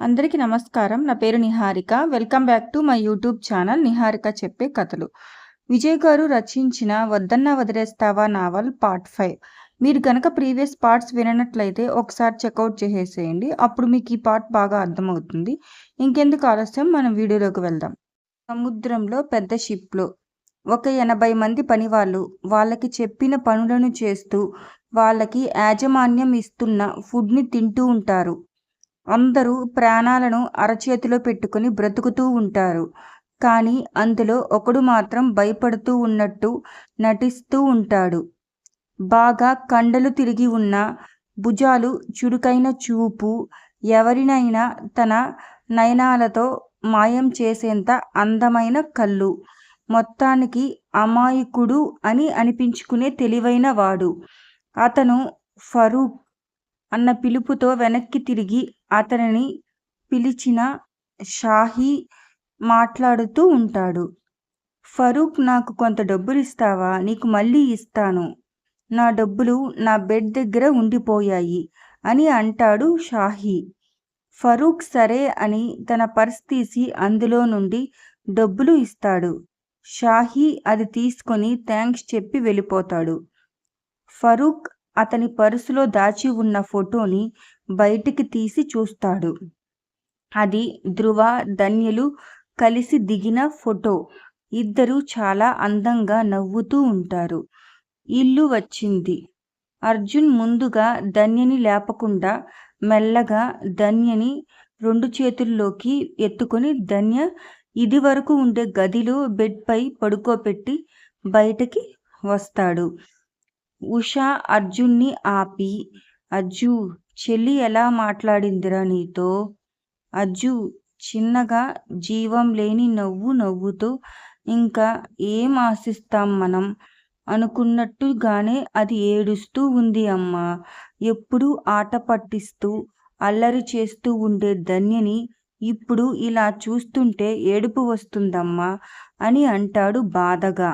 అందరికీ నమస్కారం. నా పేరు Niharika. Welcome back to my YouTube channel 'Niharika చెప్పే కథలు'. విజయ్ గారు రచించిన 'వద్దన్నా వదిలేస్తావా' నావల్ పార్ట్ 5. మీరు గనక ప్రీవియస్ పార్ట్స్ విననట్లయితే ఒకసారి చెక్అవుట్ చేసేసేయండి. అప్పుడు మీకు ఈ పార్ట్ బాగా అర్థమవుతుంది. ఇంకెందుకు ఆలస్యం, మనం వీడియోలోకి వెళ్దాం. సముద్రంలో పెద్ద షిప్లో ఒక 80 మంది పనివాళ్ళు వాళ్ళకి చెప్పిన పనులను చేస్తూ వాళ్ళకి యాజమాన్యం ఇస్తున్న ఫుడ్ని తింటూ ఉంటారు. అందరూ ప్రాణాలను అరచేతిలో పెట్టుకుని బ్రతుకుతూ ఉంటారు. కానీ అందులో ఒకడు మాత్రం భయపడుతూ ఉన్నట్టు నటిస్తూ ఉంటాడు. బాగా కండలు తిరిగి ఉన్న భుజాలు, చురుకైన చూపు, ఎవరినైనా తన నయనాలతో మాయం చేసేంత అందమైన కళ్ళు, మొత్తానికి అమాయకుడు అని అనిపించుకునే తెలివైన వాడు. అతను ఫరూక్ అన్న పిలుపుతో వెనక్కి తిరిగి అతనిని పిలిచిన షాహీ మాట్లాడుతూ ఉంటాడు. ఫరూక్, నాకు కొంత డబ్బులిస్తావా? నీకు మళ్ళీ ఇస్తాను. నా డబ్బులు నా బెడ్ దగ్గర ఉండిపోయాయి అని అంటాడు షాహీ. ఫరూక్ సరే అని తన పర్స్ తీసి అందులో నుండి డబ్బులు ఇస్తాడు. షాహీ అది తీసుకొని థ్యాంక్స్ చెప్పి వెళ్ళిపోతాడు. ఫరూక్ అతని పర్సులో దాచి ఉన్న ఫోటోని బయటికి తీసి చూస్తాడు. అది ధ్రువ, ధన్యలు కలిసి దిగిన ఫోటో. ఇద్దరూ చాలా అందంగా నవ్వుతూ ఉంటారు. ఇల్లు వచ్చింది. అర్జున్ ముందుగా ధన్యని లేపకుండా మెల్లగా ధన్యని 2 చేతుల్లోకి ఎత్తుకొని ధన్య ఇదివరకు ఉండే గదిలో బెడ్ పై పడుకోపెట్టి బయటకి వస్తాడు. ఉషా అర్జున్ని ఆపి, అజ్జూ, చెల్లి ఎలా మాట్లాడిందిరా నీతో? అజ్జు చిన్నగా జీవం లేని నవ్వు నవ్వుతూ, ఇంకా ఏం ఆశిస్తాం మనం అనుకున్నట్టుగానే అది ఏడుస్తూ ఉంది అమ్మా. ఎప్పుడూ ఆట పట్టిస్తూ అల్లరి చేస్తూ ఉండే ధన్యని ఇప్పుడు ఇలా చూస్తుంటే ఏడుపు వస్తుందమ్మా అని అంటాడు బాధగా.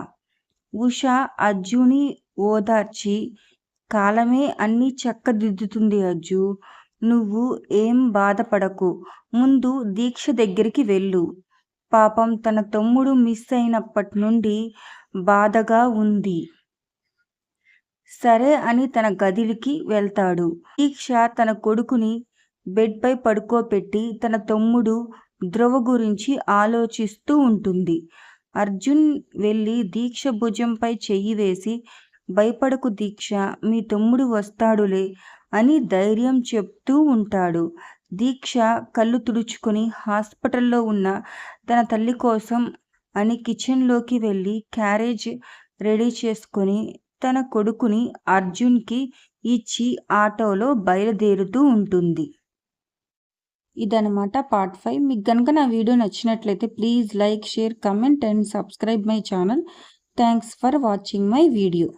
ఉష అజ్జుని ఓదార్చి, కాలమే అన్నీ చక్కదిద్దుతుంది అజ్జు, నువ్వు ఏం బాధపడకు, ముందు దీక్ష దగ్గరికి వెళ్ళు. పాపం తన తమ్ముడు మిస్ అయినప్పటి నుండి బాధగా ఉంది. సరే అని తన గదికి వెళ్తాడు. దీక్ష తన కొడుకుని బెడ్ పై పడుకోపెట్టి తన తమ్ముడు ధ్రువ గురించి ఆలోచిస్తూ ఉంటుంది. అర్జున్ వెళ్ళి దీక్ష భుజంపై చెయ్యి వేసి, భయపడకు దీక్ష, మీ తమ్ముడు వస్తాడులే అని ధైర్యం చెప్తూ ఉంటాడు. దీక్ష కళ్ళు తుడుచుకొని హాస్పిటల్లో ఉన్న తన తల్లి కోసం అని కిచెన్లోకి వెళ్ళి క్యారేజ్ రెడీ చేసుకొని తన కొడుకుని అర్జున్కి ఇచ్చి ఆటోలో బయలుదేరుతూ ఉంటుంది. ఇదనమాట పార్ట్ 5. మీకు కనుక నా వీడియో నచ్చినట్లయితే please like, share, comment and subscribe my channel. Thanks for watching my video.